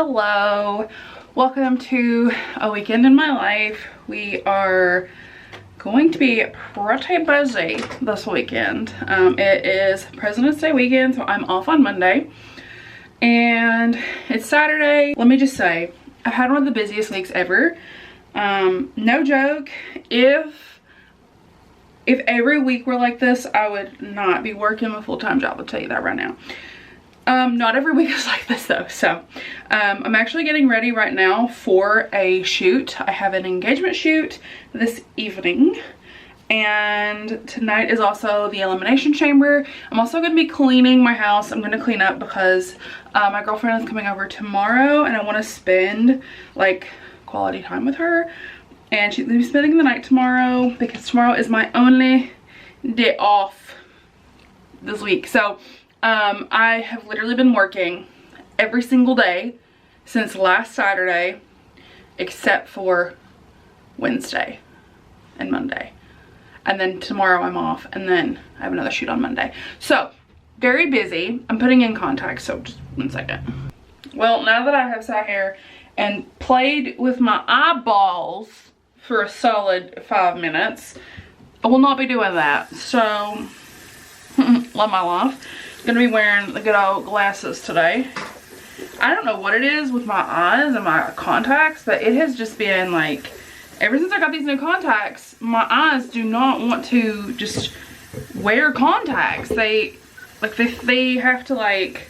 Hello, welcome to a weekend in my life. We are going to be pretty busy this weekend. It is President's Day weekend, so I'm off on Monday and it's Saturday. Let me just say, I've had one of the busiest weeks ever. No joke, if every week were like this, I would not be working a full-time job. I'll tell you that right now. Not every week is like this though. So I'm actually getting ready right now for a shoot. I have an engagement shoot this evening, and tonight is also the elimination chamber. I'm also going to be cleaning my house. I'm going to clean up because my girlfriend is coming over tomorrow and I want to spend like quality time with her, and she's going to be spending the night tomorrow because tomorrow is my only day off this week. So I have literally been working every single day since last Saturday except for Wednesday and Monday, and then tomorrow I'm off, and then I have another shoot on Monday. So very busy. I'm putting in contacts, so just 1 second. Well, now that I have sat here and played with my eyeballs for a solid 5 minutes, I will not be doing that. So love my life. Gonna be wearing the good old glasses today. I don't know what it is with my eyes and my contacts, but it has just been like, ever since I got these new contacts, my eyes do not want to just wear contacts. They have to like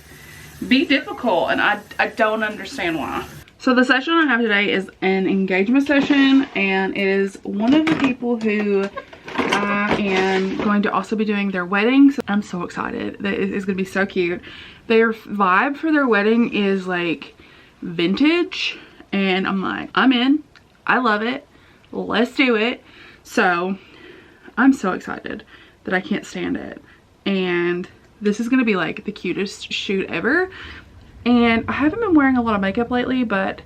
be difficult, and I don't understand why. So the session I have today is an engagement session, and it is one of the people who I am going to also be doing their wedding. So I'm so excited. It's gonna be so cute. Their vibe for their wedding is like vintage, and I'm like, I'm in. I love it. Let's do it. So I'm so excited that I can't stand it. And this is gonna be like the cutest shoot ever. And I haven't been wearing a lot of makeup lately, but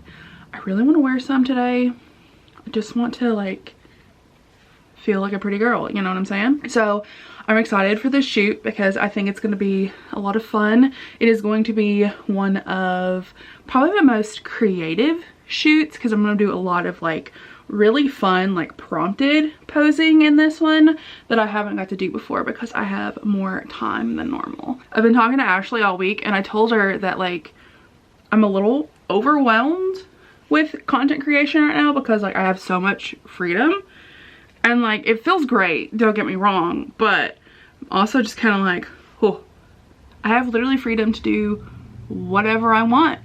I really want to wear some today. I just want to like feel like a pretty girl, you know what I'm saying? So I'm excited for this shoot because I think it's going to be a lot of fun. It is going to be one of probably the most creative shoots because I'm going to do a lot of like really fun like prompted posing in this one that I haven't got to do before because I have more time than normal. I've been talking to Ashley all week, and I told her that like I'm a little overwhelmed with content creation right now because like I have so much freedom. And like, it feels great, don't get me wrong, but also just kind of like, oh, I have literally freedom to do whatever I want.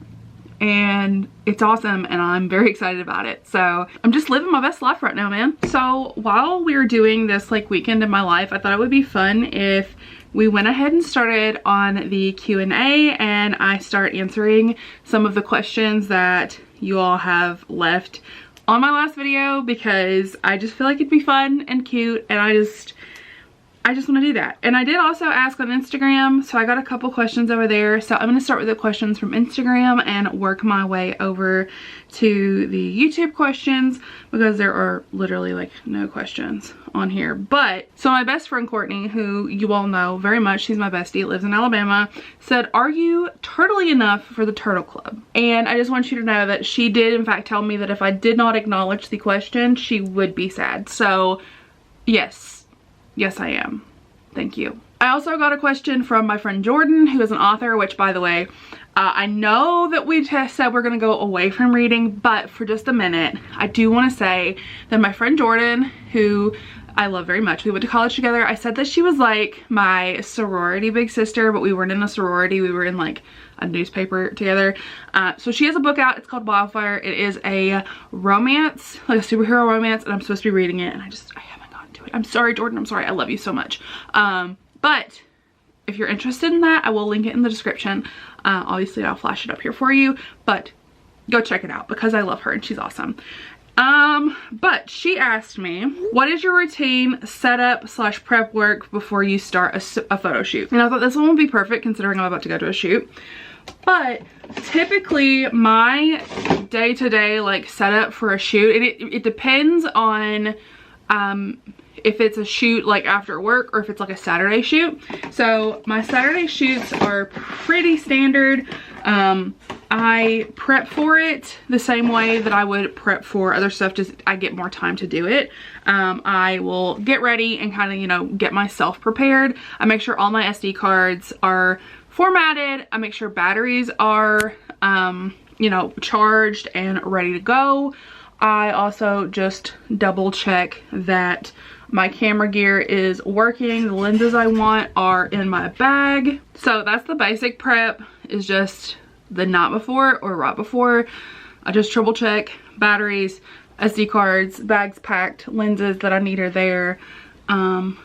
And it's awesome, and I'm very excited about it. So I'm just living my best life right now, man. So while we were doing this like weekend in my life, I thought it would be fun if we went ahead and started on the Q&A, and I start answering some of the questions that you all have left on my last video, because I just feel like it'd be fun and cute, and I just want to do that. And I did also ask on Instagram, so I got a couple questions over there. So I'm going to start with the questions from Instagram and work my way over to the YouTube questions, because there are literally like no questions on here. But so my best friend Courtney, who you all know very much, she's my bestie, lives in Alabama, said, are you turtly enough for the Turtle Club? And I just want you to know that she did in fact tell me that if I did not acknowledge the question, she would be sad. So yes I am. Thank you. I also got a question from my friend Jordan, who is an author, which by the way, I know that we just said we're gonna go away from reading, but for just a minute, I do want to say that my friend Jordan, who I love very much, we went to college together. I said that she was like my sorority big sister, but we weren't in a sorority. We were in like a newspaper together. So she has a book out. It's called Wildfire. It is a romance, like a superhero romance, and I'm supposed to be reading it, and I haven't gotten to it. I'm sorry, Jordan. I'm sorry. I love you so much. But if you're interested in that, I will link it in the description. Obviously, I'll flash it up here for you, but go check it out because I love her and she's awesome. But she asked me, what is your routine setup / prep work before you start a photo shoot? And I thought this one would be perfect considering I'm about to go to a shoot. But typically my day-to-day like setup for a shoot, it depends on if it's a shoot like after work or if it's like a Saturday shoot. So my Saturday shoots are pretty standard. I prep for it the same way that I would prep for other stuff, just I get more time to do it. I will get ready and kind of, you know, get myself prepared. I make sure all my SD cards are formatted. I make sure batteries are, you know, charged and ready to go. I also just double check that my camera gear is working. The lenses I want are in my bag. So that's the basic prep, is just the night before or right before. I just triple check batteries, SD cards, bags packed, lenses that I need are there. And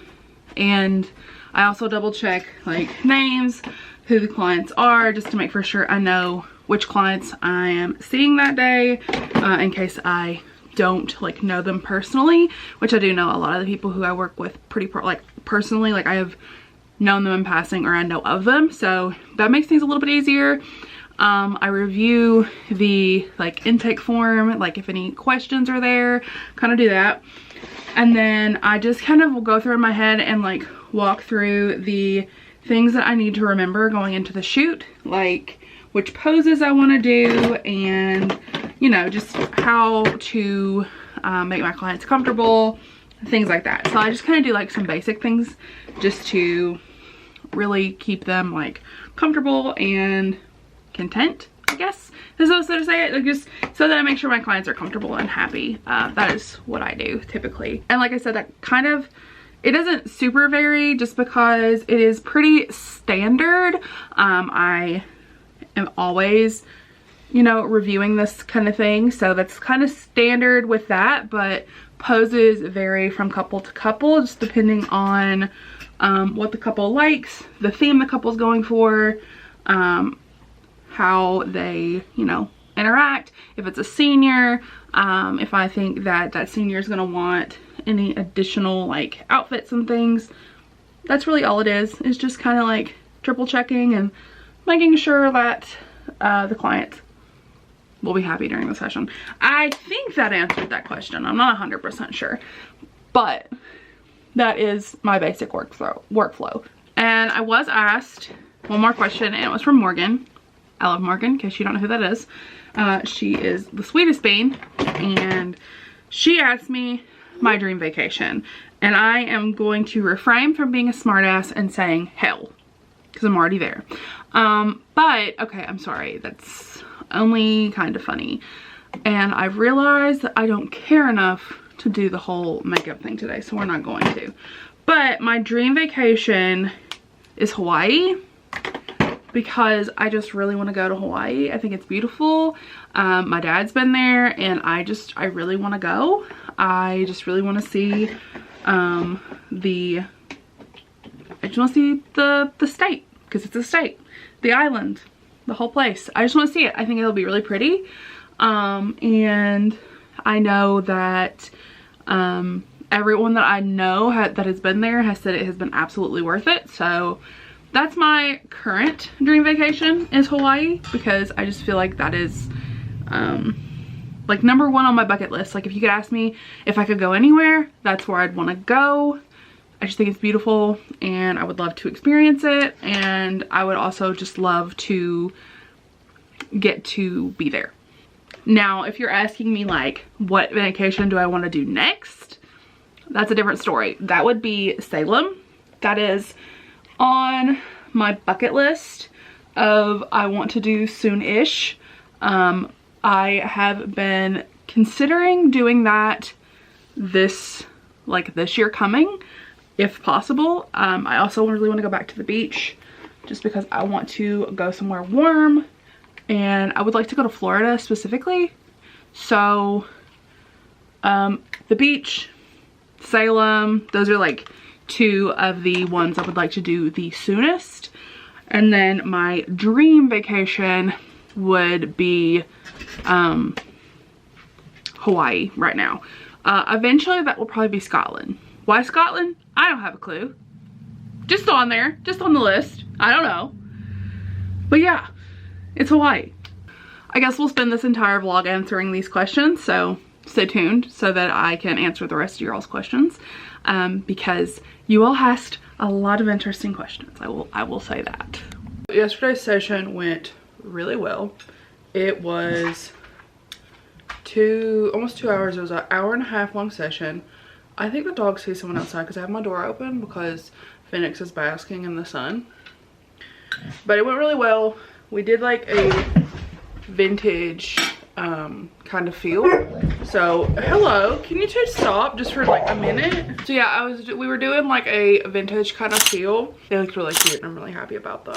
I also double check like names, who the clients are, just to make for sure I know which clients I am seeing that day, in case I don't like know them personally, which I do know a lot of the people who I work with pretty personally, like I have known them in passing or I know of them, so that makes things a little bit easier. I review the like intake form, like if any questions are there, kind of do that. And then I just kind of will go through in my head and like walk through the things that I need to remember going into the shoot, like which poses I want to do, and you know, just how to make my clients comfortable, things like that. So I just kind of do like some basic things just to really keep them like comfortable and content, I guess is the way to say it, like just so that I make sure my clients are comfortable and happy. That is what I do typically. And like I said, that kind of, it doesn't super vary just because it is pretty standard. I am always, you know, reviewing this kind of thing, so that's kind of standard with that, but poses vary from couple to couple just depending on what the couple likes, the theme the couple's going for, how they, you know, interact. If it's a senior, if I think that that senior is going to want any additional like outfits and things, that's really all it is. It's just kind of like triple checking and making sure that the client will be happy during the session. I think that answered that question. I'm not 100% sure, but that is my basic workflow. And I was asked one more question, and it was from Morgan. I love Morgan, in case you don't know who that is. She is the sweetest bean, and she asked me my dream vacation. And I am going to refrain from being a smartass and saying hell, because I'm already there. But, okay, I'm sorry. That's only kind of funny. And I've realized that I don't care enough to do the whole makeup thing today, so we're not going to. But my dream vacation is Hawaii, because I just really want to go to Hawaii. I think it's beautiful. My dad's been there, and I really want to go. I just really want to see the state, because it's a state, the island, the whole place. I just want to see it. I think it'll be really pretty. And I know that everyone that I know that has been there has said it has been absolutely worth it. So that's my current dream vacation, is Hawaii, because I just feel like that is like #1 on my bucket list. Like if you could ask me if I could go anywhere, that's where I'd want to go. I just think it's beautiful, and I would love to experience it, and I would also just love to get to be there. Now, if you're asking me like what vacation do I want to do next, that's a different story. That would be Salem. That is on my bucket list of I want to do soon-ish. I have been considering doing that this year coming, if possible. I also really want to go back to the beach just because I want to go somewhere warm, and I would like to go to Florida specifically. So the beach, Salem, those are like 2 of the ones I would like to do the soonest. And then my dream vacation would be Hawaii right now. Eventually that will probably be Scotland. Why Scotland? I don't have a clue. Just on there, just on the list. I don't know. But yeah, it's Hawaii. I guess we'll spend this entire vlog answering these questions, so stay tuned so that I can answer the rest of your all's questions, because you all asked a lot of interesting questions. I will say that. Yesterday's session went really well. It was almost 2 hours. It was an hour and a half long session. I think the dog sees someone outside because I have my door open because Phoenix is basking in the sun. But it went really well. We did like a vintage kind of feel. So hello, can you two stop just for like a minute? So yeah, we were doing like a vintage kind of feel. They looked really cute and I'm really happy about them.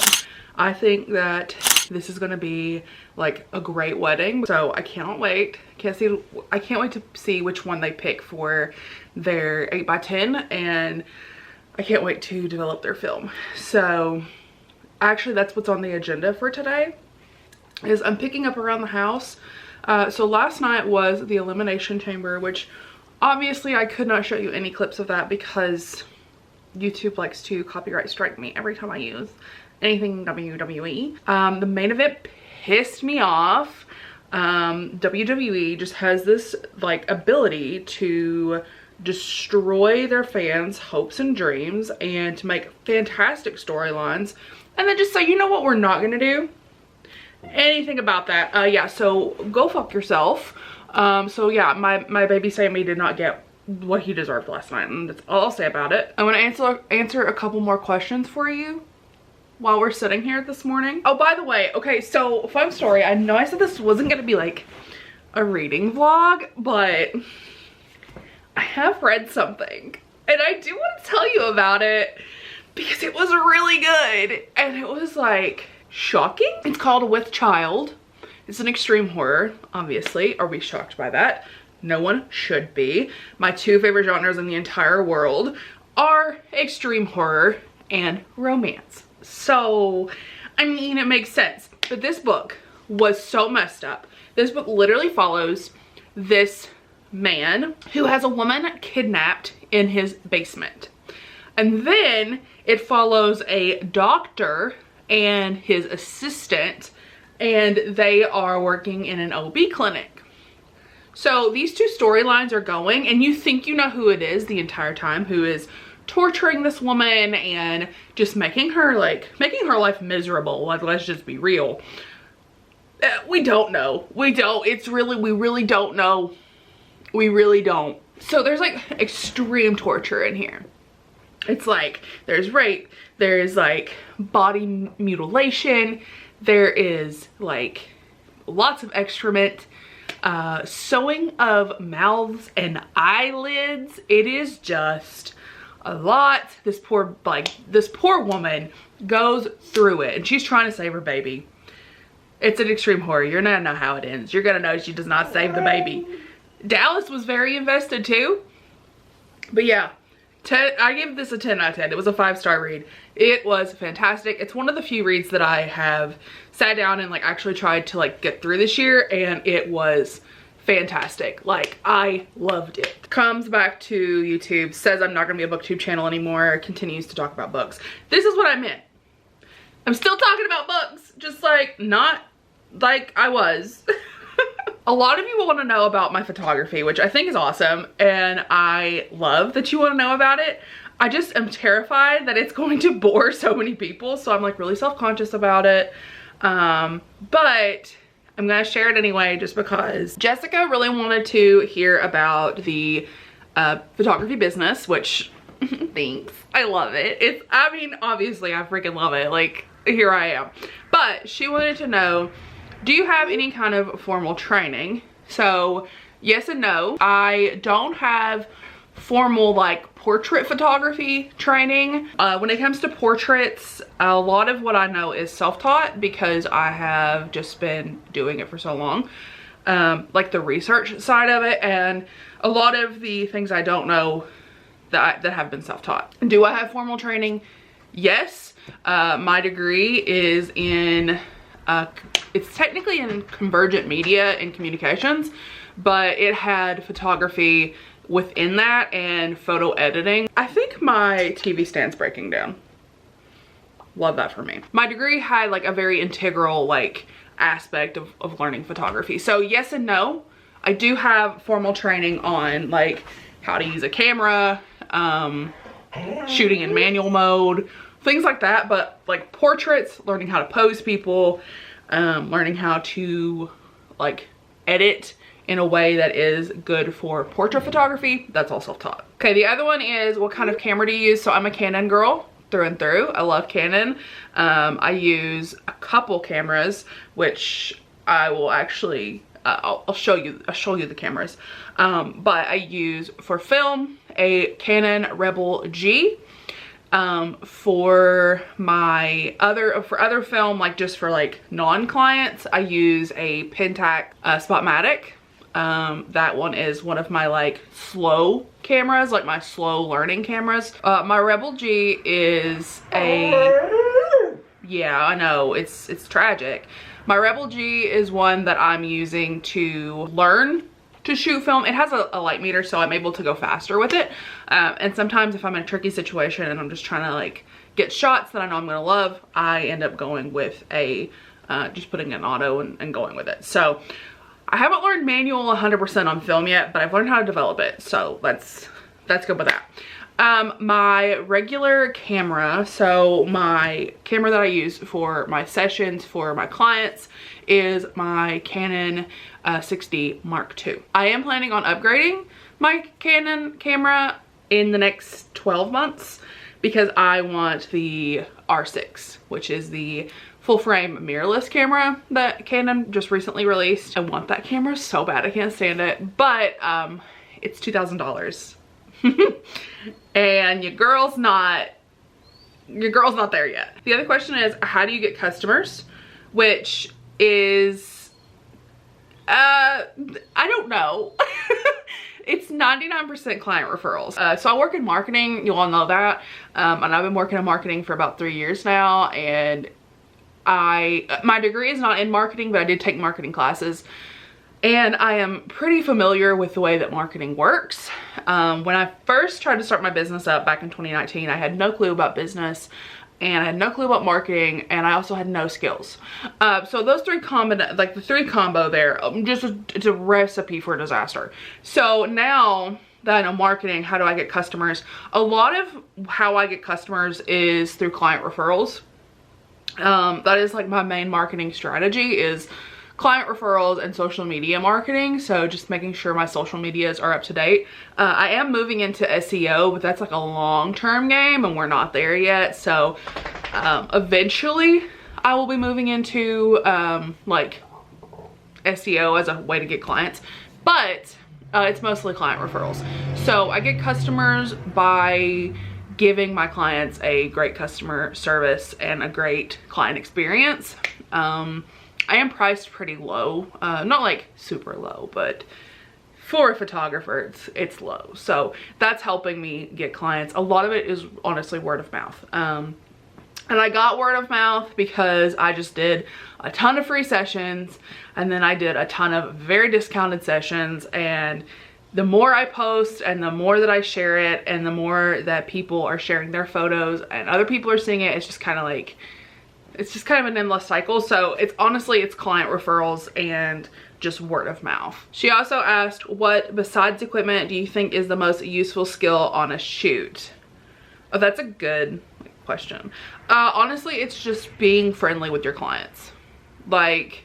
I think that this is gonna be like a great wedding, so I cannot wait. I can't wait to see which one they pick for their 8x10, and I can't wait to develop their film. So actually that's what's on the agenda for today, is I'm picking up around the house. So last night was the elimination chamber, which obviously I could not show you any clips of that because YouTube likes to copyright strike me every time I use anything WWE. The main event pissed me off. WWE just has this like ability to destroy their fans' hopes and dreams and to make fantastic storylines, and then just say, you know what, we're not gonna do anything about that. Yeah, so go fuck yourself. So yeah, my baby Sammy did not get what he deserved last night, and that's all I'll say about it. I want to answer a couple more questions for you while we're sitting here this morning. Oh, by the way, okay, so fun story. I know I said this wasn't gonna be like a reading vlog, but I have read something and I do want to tell you about it because it was really good and it was like shocking. It's called With Child. It's an extreme horror, obviously. Are we shocked by that? No one should be. My two favorite genres in the entire world are extreme horror and romance. So, I mean, it makes sense. But this book was so messed up. This book literally follows this man who has a woman kidnapped in his basement. And then it follows a doctor and his assistant, and they are working in an OB clinic. So these two storylines are going, and you think you know who it is the entire time, who is torturing this woman and just making her life miserable. Like, let's just be real. We don't know. We really don't know. We really don't. So there's like extreme torture in here. It's like there's rape, there's like body mutilation, there is like lots of excrement, sewing of mouths and eyelids. It is just a lot. This poor woman goes through it and she's trying to save her baby. It's an extreme horror. You're gonna know how it ends. You're gonna know she does not save the baby. Dallas was very invested too. But yeah, I give this a 10 out of 10. It was a 5-star read. It was fantastic. It's one of the few reads that I have sat down and like actually tried to like get through this year, and it was fantastic. Like, I loved it. Comes back to YouTube, says I'm not gonna be a booktube channel anymore, continues to talk about books. This is what I meant. I'm still talking about books, just like not like I was. A lot of you will want to know about my photography, which I think is awesome, and I love that you want to know about it. I just am terrified that it's going to bore so many people, so I'm like really self-conscious about it. But I'm gonna share it anyway just because Jessica really wanted to hear about the photography business, which thanks, I love it. I mean, obviously I freaking love it. Like, here I am. But she wanted to know, do you have any kind of formal training? So yes and no. I don't have formal like portrait photography training. When it comes to portraits, a lot of what I know is self-taught because I have just been doing it for so long. Like the research side of it, and a lot of the things I don't know that have been self-taught. Do I have formal training? Yes. My degree is in it's technically in convergent media and communications, but it had photography within that and photo editing. I think my TV stand's breaking down. Love that for me. My degree had like a very integral like aspect of learning photography. So yes and no. I do have formal training on like how to use a camera, shooting in manual mode, things like that. But like portraits, learning how to pose people, learning how to like edit in a way that is good for portrait photography. That's all self-taught. Okay, the other one is what kind of camera do you use? So I'm a Canon girl through and through. I love Canon. I use a couple cameras, which I will actually, I'll show you the cameras. But I use for film a Canon Rebel G. For my other film, like just for like non-clients, I use a Pentax Spotmatic. That one is one of my like slow cameras, like my slow learning cameras. My Rebel G is yeah, I know, it's tragic. My Rebel G is one that I'm using to learn to shoot film. It has a light meter, so I'm able to go faster with it. And sometimes if I'm in a tricky situation and I'm just trying to like get shots that I know I'm gonna love, I end up going with a, just putting an auto and going with it. So I haven't learned manual 100% on film yet, but I've learned how to develop it. So let's go with that. My regular camera, so my camera that I use for my sessions for my clients is my Canon 6D Mark II. I am planning on upgrading my Canon camera in the next 12 months because I want the R6, which is the full frame mirrorless camera that Canon just recently released. I want that camera so bad, I can't stand it, but it's $2,000. And your girl's not there yet. The other question is, how do you get customers? Which is, I don't know. It's 99% client referrals. So I work in marketing, you all know that. And I've been working in marketing for about 3 years now, and my degree is not in marketing, but I did take marketing classes. And I am pretty familiar with the way that marketing works. When I first tried to start my business up back in 2019, I had no clue about business and I had no clue about marketing, and I also had no skills. So those three the three combo there, it's a recipe for disaster. So now that I know marketing, how do I get customers? A lot of how I get customers is through client referrals. That is like my main marketing strategy is client referrals and social media marketing. So just making sure my social medias are up to date. I am moving into SEO, but that's like a long-term game and we're not there yet. So eventually I will be moving into like SEO as a way to get clients, but it's mostly client referrals. So I get customers by giving my clients a great customer service and a great client experience. I am priced pretty low, not like super low, but for a photographer, it's low. So that's helping me get clients. A lot of it is honestly word of mouth. And I got word of mouth because I just did a ton of free sessions, and then I did a ton of very discounted sessions. And the more I post and the more that I share it and the more that people are sharing their photos and other people are seeing it, it's just kind of like, it's just kind of an endless cycle. So it's honestly, it's client referrals and just word of mouth. She also asked, what besides equipment do you think is the most useful skill on a shoot? Oh, that's a good question. Honestly, it's just being friendly with your clients. Like,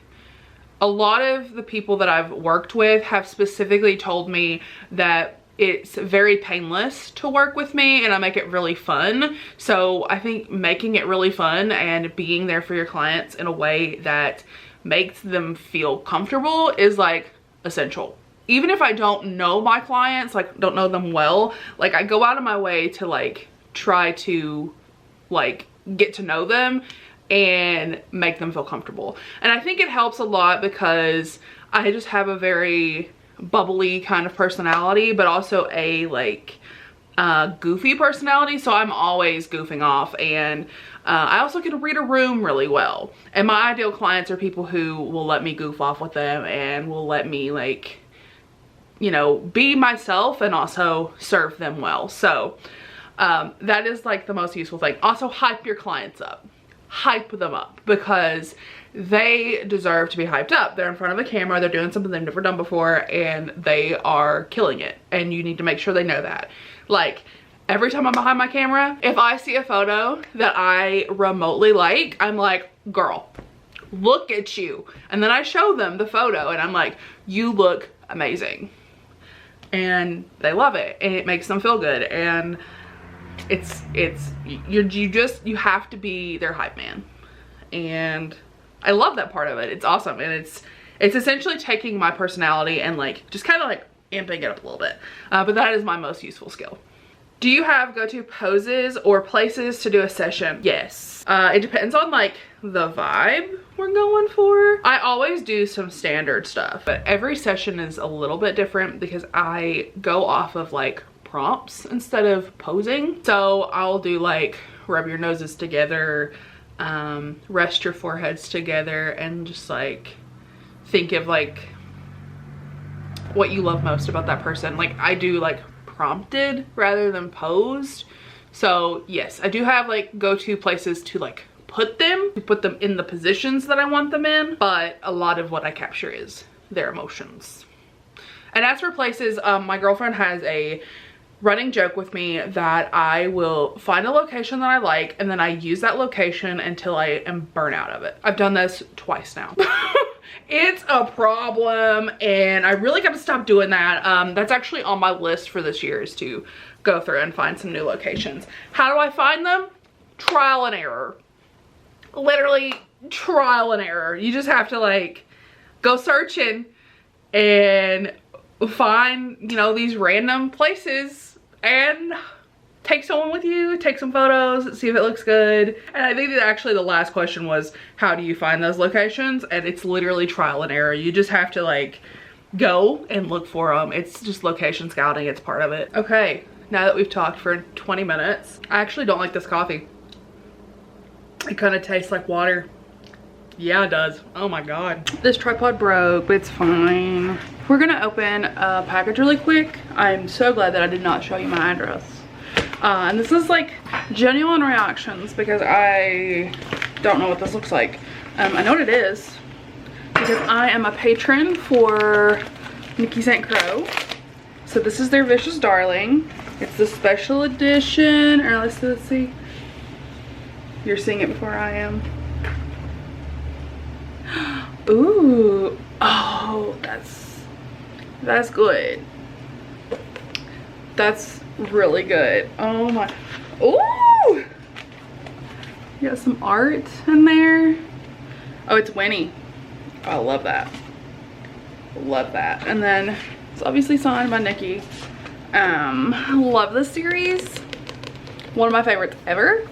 a lot of the people that I've worked with have specifically told me that it's very painless to work with me and I make it really fun. So I think making it really fun and being there for your clients in a way that makes them feel comfortable is like essential. Even if I don't know my clients, like don't know them well, like I go out of my way to like try to like get to know them and make them feel comfortable. And I think it helps a lot because I just have a very bubbly kind of personality, but also a like goofy personality. So I'm always goofing off, and I also can read a room really well. And my ideal clients are people who will let me goof off with them and will let me like, you know, be myself and also serve them well. So that is like the most useful thing. Also, hype your clients up. Hype them up because they deserve to be hyped up. They're in front of a camera, they're doing something they've never done before, and they are killing it. And you need to make sure they know that. Like, every time I'm behind my camera, if I see a photo that I remotely like, I'm like, girl, look at you. And then I show them the photo and I'm like, you look amazing. And they love it and it makes them feel good. And you have to be their hype man. And I love that part of it. It's awesome. And it's essentially taking my personality and like just kind of like amping it up a little bit. But that is my most useful skill. Do you have go-to poses or places to do a session? Yes. It depends on like the vibe we're going for. I always do some standard stuff, but every session is a little bit different because I go off of like prompts instead of posing. So I'll do like rub your noses together, rest your foreheads together, and just like think of like what you love most about that person. Like I do like prompted rather than posed. So yes, I do have like go-to places to like put them in the positions that I want them in, but a lot of what I capture is their emotions. And as for places, my girlfriend has a running joke with me that I will find a location that I like and then I use that location until I am burnt out of it. I've done this twice now. It's a problem and I really got to stop doing that. That's actually on my list for this year, is to go through and find some new locations. How do I find them? Trial and error. Literally trial and error. You just have to like go searching and find, you know, these random places and take someone with you, take some photos, see if it looks good. And I think that actually the last question was, how do you find those locations? And it's literally trial and error. You just have to like go and look for them. It's just location scouting. It's part of it. Okay, now that we've talked for 20 minutes, I actually don't like this coffee. It kind of tastes like water. Yeah, it does. Oh my God. This tripod broke, but it's fine. We're gonna open a package really quick. I'm so glad that I did not show you my address. And this is like genuine reactions because I don't know what this looks like. I know what it is because I am a patron for Nikki St. Croix. So this is their Vicious Darling. It's the special edition, or let's see. You're seeing it before I am. Ooh, oh, that's good. That's really good. Oh my, ooh! You got some art in there. Oh, it's Winnie. Oh, I love that. Love that. And then it's obviously signed by Nikki. Love this series. One of my favorites ever.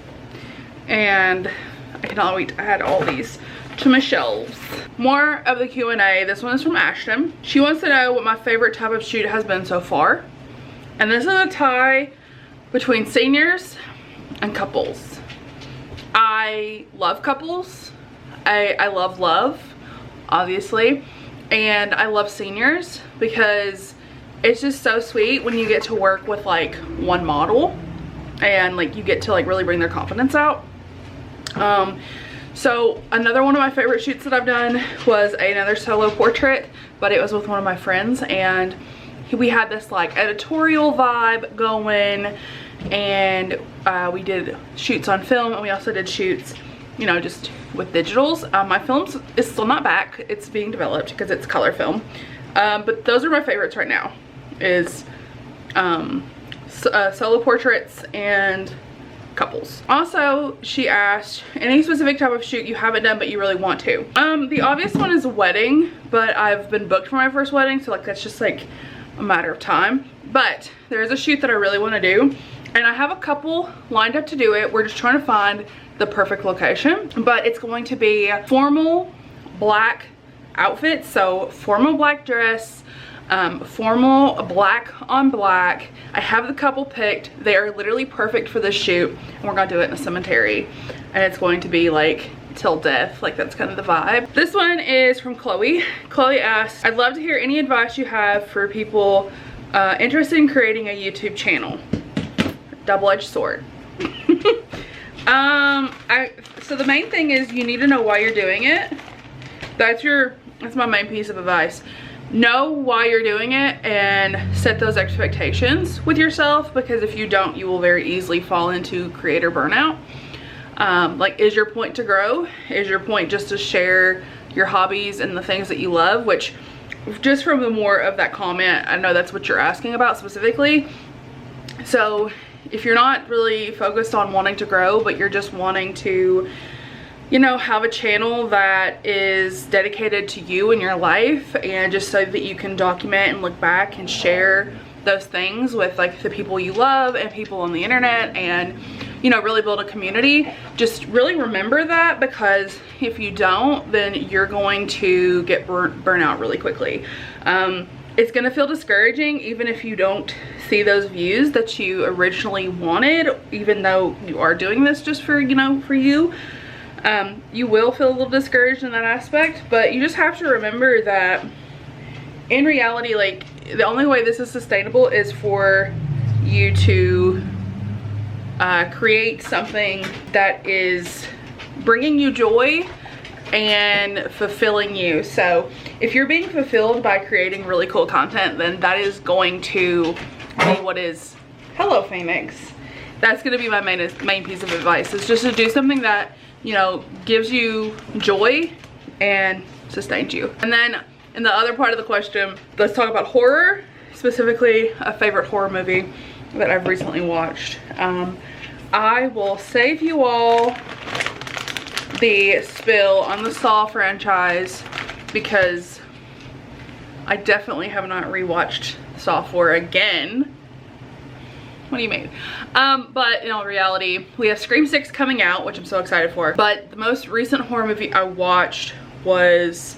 And I cannot wait to add all these to my shelves. More of the Q&A. This one is from Ashton. She wants to know what my favorite type of shoot has been so far. And this is a tie between seniors and couples. I love couples. I love, obviously. And I love seniors because it's just so sweet when you get to work with like one model and like you get to like really bring their confidence out. So another one of my favorite shoots that I've done was another solo portrait, but it was with one of my friends, and we had this like editorial vibe going, and we did shoots on film, and we also did shoots, you know, just with digitals. My film is still not back. It's being developed because it's color film. But those are my favorites right now, is solo portraits and couples. Also, she asked any specific type of shoot you haven't done but you really want to. The obvious one is a wedding, but I've been booked for my first wedding, so like that's just like a matter of time. But there is a shoot that I really want to do, and I have a couple lined up to do it. We're just trying to find the perfect location, but it's going to be formal black outfits. So formal black dress, formal black on black. I have the couple picked. They are literally perfect for this shoot, and we're gonna do it in a cemetery, and it's going to be like till death. Like that's kind of the vibe. This one is from Chloe. Chloe asks, I'd love to hear any advice you have for people interested in creating a YouTube channel. Double-edged sword. So the main thing is you need to know why you're doing it. That's my main piece of advice. Know why you're doing it and set those expectations with yourself, because if you don't, you will very easily fall into creator burnout. Like, is your point to grow? Is your point just to share your hobbies and the things that you love? Which, just from the more of that comment, I know that's what you're asking about specifically. So if you're not really focused on wanting to grow, but you're just wanting to, you know, have a channel that is dedicated to you and your life, and just so that you can document and look back and share those things with like the people you love and people on the internet, and, you know, really build a community, just really remember that, because if you don't, then you're going to get burnt out really quickly. It's gonna feel discouraging even if you don't see those views that you originally wanted, even though you are doing this just for, you know, for you. You will feel a little discouraged in that aspect, but you just have to remember that in reality, like, the only way this is sustainable is for you to create something that is bringing you joy and fulfilling you. So if you're being fulfilled by creating really cool content, then that is going to be what is, hello Phoenix, that's going to be my main piece of advice, is just to do something that, you know, gives you joy and sustains you. And then in the other part of the question, let's talk about horror, specifically a favorite horror movie that I've recently watched. I will save you all the spill on the Saw franchise, because I definitely have not rewatched Saw 4 again. What do you mean? But in all reality, we have Scream 6 coming out, which I'm so excited for. But the most recent horror movie I watched was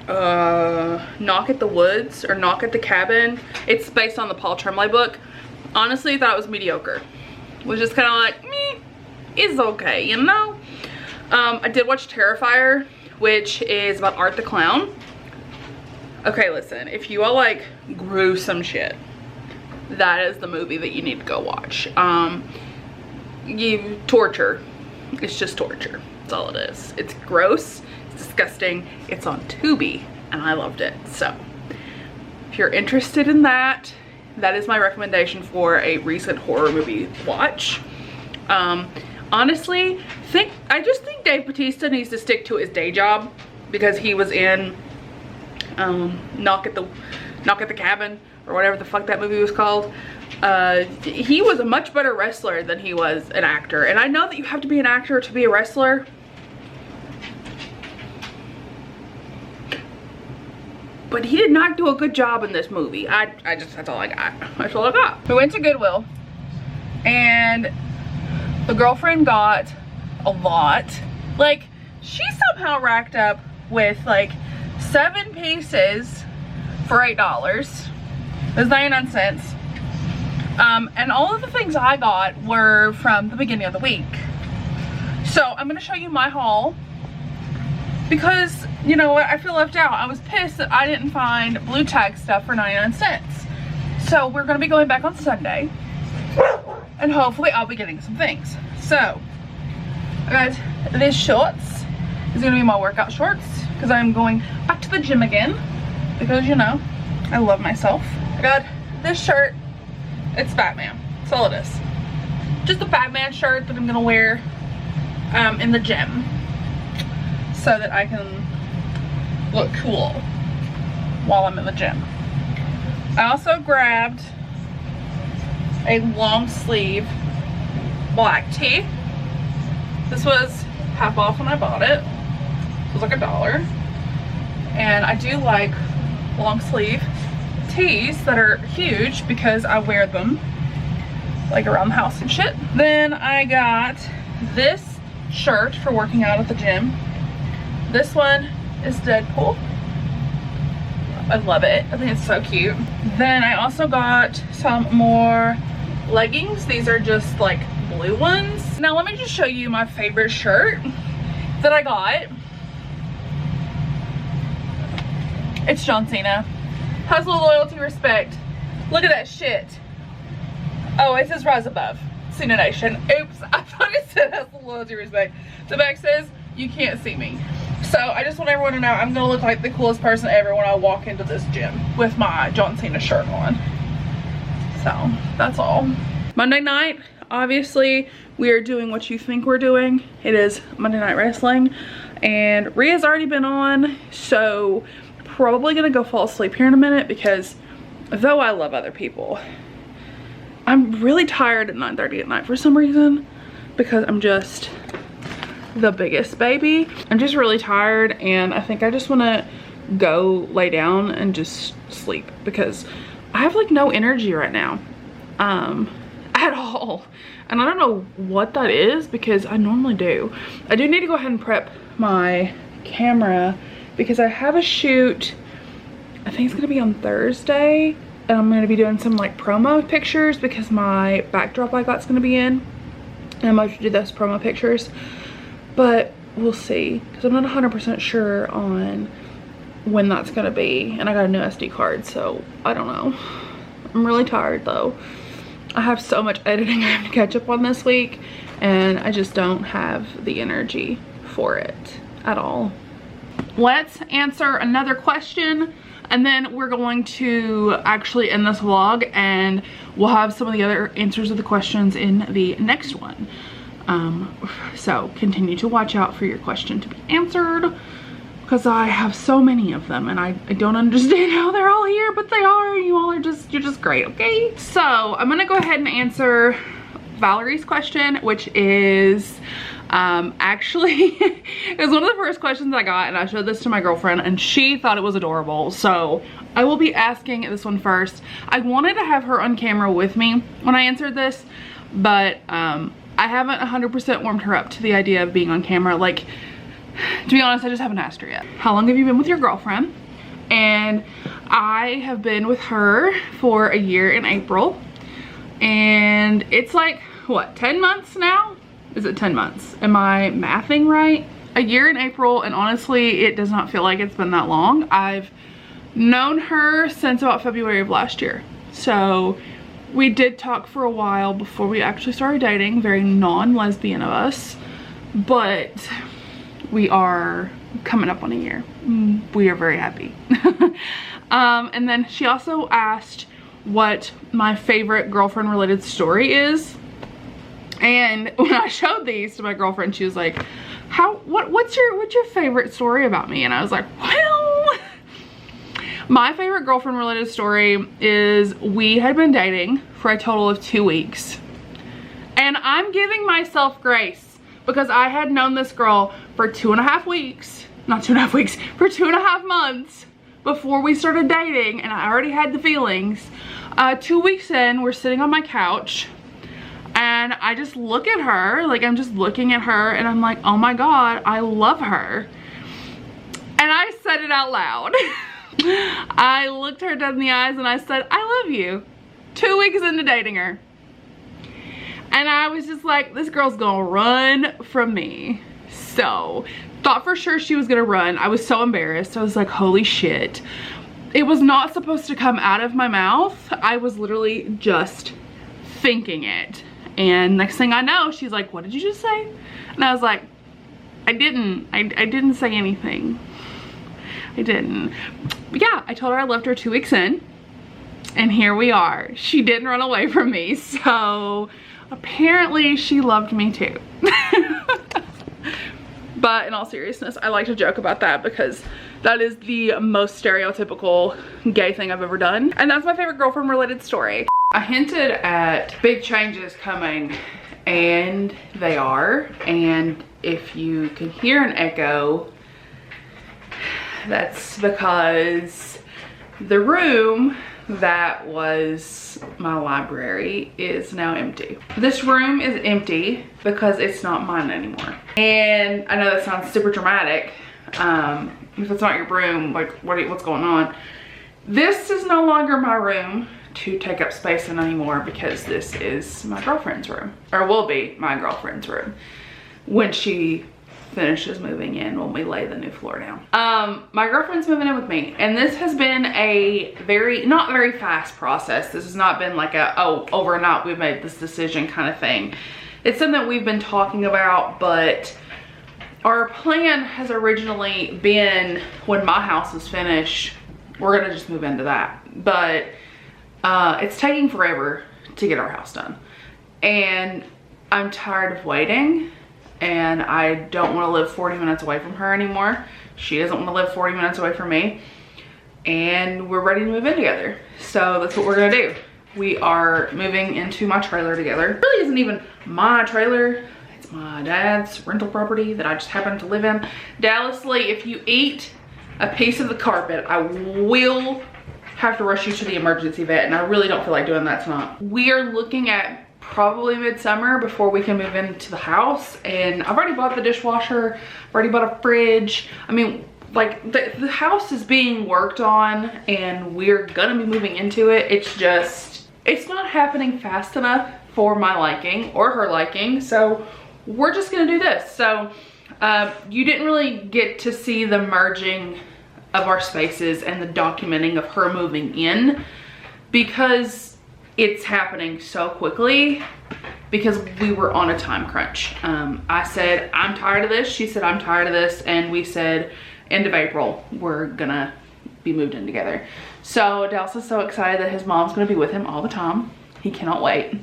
Knock at the Woods, or Knock at the Cabin. It's based on the Paul Tremblay book. Honestly, I thought it was mediocre. Was just kind of like, meh, it's okay, you know? I did watch Terrifier, which is about Art the Clown. Okay, listen, if you all like gruesome shit, that is the movie that you need to go watch. Torture. It's just torture. That's all it is. It's gross. It's disgusting. It's on Tubi, and I loved it. So if you're interested in that, that is my recommendation for a recent horror movie watch. Honestly, I just think Dave Bautista needs to stick to his day job, because he was in Knock at the Cabin, or whatever the fuck that movie was called. He was a much better wrestler than he was an actor. And I know that you have to be an actor to be a wrestler, but he did not do a good job in this movie. That's all I got. That's all I got. We went to Goodwill, and the girlfriend got a lot. Like, she somehow racked up with like 7 pieces for $8. It was 99 cents. And all of the things I got were from the beginning of the week. So I'm gonna show you my haul, because, you know what, I feel left out. I was pissed that I didn't find blue tag stuff for 99 cents. So we're gonna be going back on Sunday, and hopefully I'll be getting some things. So I got these shorts. These are gonna be my workout shorts, because I'm going back to the gym again, because, you know, I love myself. I got this shirt. It's Batman. That's all it is. Just a Batman shirt that I'm gonna wear in the gym, so that I can look cool while I'm in the gym. I also grabbed a long sleeve black tee. This was half off when I bought it. It was like $1. And I do like long sleeve tees that are huge, because I wear them like around the house and shit. Then I got this shirt for working out at the gym. This one is Deadpool. I love it. I think it's so cute. Then I also got some more leggings. These are just like blue ones. Now let me just show you my favorite shirt that I got. It's John Cena. Hustle, loyalty, respect. Look at that shit. Oh, it says rise above. Cena Nation. Oops, I thought it said hustle, loyalty, respect. The back says you can't see me. So I just want everyone to know I'm gonna look like the coolest person ever when I walk into this gym with my John Cena shirt on. So that's all. Monday night, obviously we are doing what you think we're doing. It is Monday Night Wrestling, and Rhea's already been on, so probably gonna go fall asleep here in a minute, because though I love other people, I'm really tired at 9:30 at night for some reason, because I'm just the biggest baby. I'm just really tired, and I think I just want to go lay down and just sleep, because I have like no energy right now at all, and I don't know what that is, because I normally do. I do need to go ahead and prep my camera, because I have a shoot, I think it's gonna be on Thursday, and I'm gonna be doing some like promo pictures, because my backdrop I got's gonna be in, and I'm about to do those promo pictures. But we'll see, because I'm not 100% sure on when that's gonna be, and I got a new SD card, so I don't know. I'm really tired though. I have so much editing I have to catch up on this week, and I just don't have the energy for it at all. Let's answer another question, and then we're going to actually end this vlog, and we'll have some of the other answers of the questions in the next one. So continue to watch out for your question to be answered, because I have so many of them, and I don't understand how they're all here, but they are. You all are you're just great, okay? So I'm gonna go ahead and answer Valerie's question, which is actually it was one of the first questions I got, and I showed this to my girlfriend and she thought it was adorable, so I will be asking this one first. I wanted to have her on camera with me when I answered this, but I haven't 100% warmed her up to the idea of being on camera. Like, to be honest, I just haven't asked her yet. How long have you been with your girlfriend? And I have been with her for a year in April, and it's like, what, 10 months now? Is it 10 months? Am I mathing right? A year in April, and honestly, it does not feel like it's been that long. I've known her since about February of last year. So we did talk for a while before we actually started dating, very non-lesbian of us, but we are coming up on a year. We are very happy. And then she also asked what my favorite girlfriend related story is. And when I showed these to my girlfriend, she was like, what's your favorite story about me? And I was like, well, my favorite girlfriend related story is we had been dating for a total of 2 weeks. And I'm giving myself grace, because I had known this girl for 2.5 weeks, not 2.5 weeks, for 2.5 months before we started dating, and I already had the feelings. 2 weeks in, we're sitting on my couch, and I just look at her, like I'm just looking at her, and I'm like, oh my God, I love her. And I said it out loud. I looked her dead in the eyes and I said, I love you. 2 weeks into dating her. And I was just like, this girl's gonna run from me. So, thought for sure she was gonna run. I was so embarrassed. I was like, holy shit. It was not supposed to come out of my mouth. I was literally just thinking it. And next thing I know, she's like, what did you just say? And I was like, I didn't say anything. I didn't. But yeah, I told her I loved her 2 weeks in, and here we are. She didn't run away from me, so apparently she loved me too. But in all seriousness, I like to joke about that, because that is the most stereotypical gay thing I've ever done. And that's my favorite girlfriend related story. I hinted at big changes coming, and they are. And if you can hear an echo, that's because the room that was my library is now empty. This room is empty because it's not mine anymore. And I know that sounds super dramatic. If it's not your room, like what's going on? This is no longer my room to take up space in anymore, because this is my girlfriend's room, or will be my girlfriend's room when she finishes moving in, when we lay the new floor down. My girlfriend's moving in with me, and this has been a not very fast process. This has not been like a, oh, overnight we've made this decision kind of thing. It's something we've been talking about, but our plan has originally been, when my house is finished, we're gonna just move into that. But it's taking forever to get our house done. and I'm tired of waiting, and I don't want to live 40 minutes away from her anymore. She doesn't want to live 40 minutes away from me, and we're ready to move in together. So that's what we're gonna do. We are moving into my trailer together. It really isn't even my trailer. It's my dad's rental property that I just happen to live in. Dallas Lee, if you eat a piece of the carpet, I will have to rush you to the emergency vet, and I really don't feel like doing that tonight. We are looking at probably midsummer before we can move into the house, and I've already bought the dishwasher, I've already bought a fridge. I mean, like the house is being worked on and we're gonna be moving into it. It's just, it's not happening fast enough for my liking or her liking, so we're just gonna do this. So you didn't really get to see the merging of our spaces and the documenting of her moving in because it's happening so quickly because we were on a time crunch. I said, I'm tired of this. She said, I'm tired of this. And we said, end of April, we're gonna be moved in together. So Dallas is so excited that his mom's gonna be with him all the time. He cannot wait.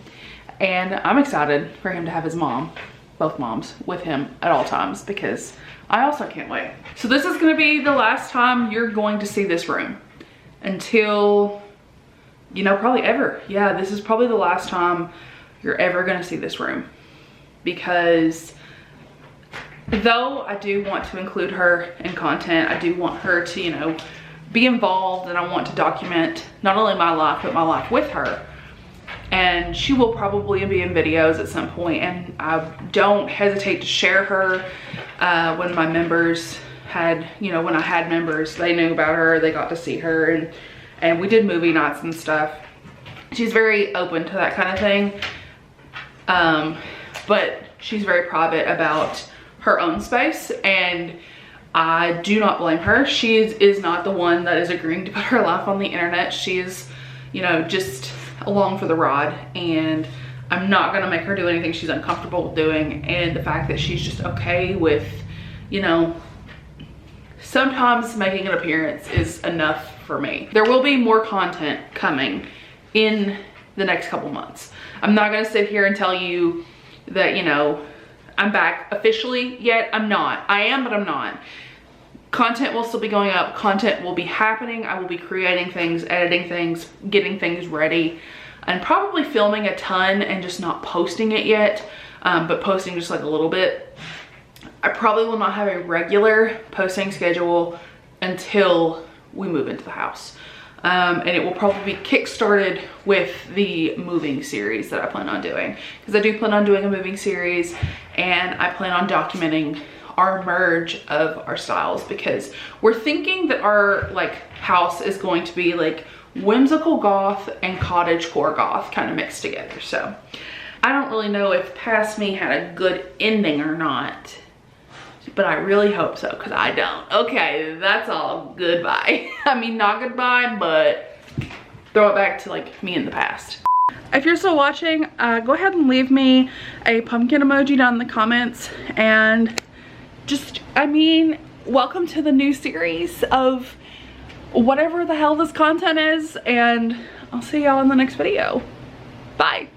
And I'm excited for him to have his mom, both moms, with him at all times because I also can't wait. So this is gonna be the last time you're going to see this room until, you know, probably ever. Yeah, this is probably the last time you're ever gonna see this room because though I do want to include her in content, I do want her to, you know, be involved, and I want to document not only my life, but my life with her. And she will probably be in videos at some point, and I don't hesitate to share her. When my members had, you know, when I had members, they knew about her, they got to see her, and we did movie nights and stuff. She's very open to that kind of thing. But she's very private about her own space, and I do not blame her. She is not the one that is agreeing to put her life on the internet. She is, you know, just along for the ride, and I'm not gonna make her do anything she's uncomfortable doing. And the fact that she's just okay with, you know, sometimes making an appearance is enough for me. There will be more content coming in the next couple months. I'm not gonna sit here and tell you that, you know, I'm back officially yet. I'm not. I am, but I'm not. Content will still be going up. Content will be happening. I will be creating things, editing things, getting things ready, and probably filming a ton and just not posting it yet, but posting just like a little bit. I probably will not have a regular posting schedule until we move into the house. And it will probably be kick-started with the moving series that I plan on doing, because I do plan on doing a moving series, and I plan on documenting our merge of our styles, because we're thinking that our like house is going to be like whimsical goth and cottagecore goth kind of mixed together. So I don't really know if Past Me had a good ending or not, but I really hope so, because I don't. Okay, that's all. Goodbye. I mean, not goodbye, but throw it back to like me in the past. If you're still watching, go ahead and leave me a pumpkin emoji down in the comments, and just, I mean, welcome to the new series of whatever the hell this content is, and I'll see y'all in the next video. Bye.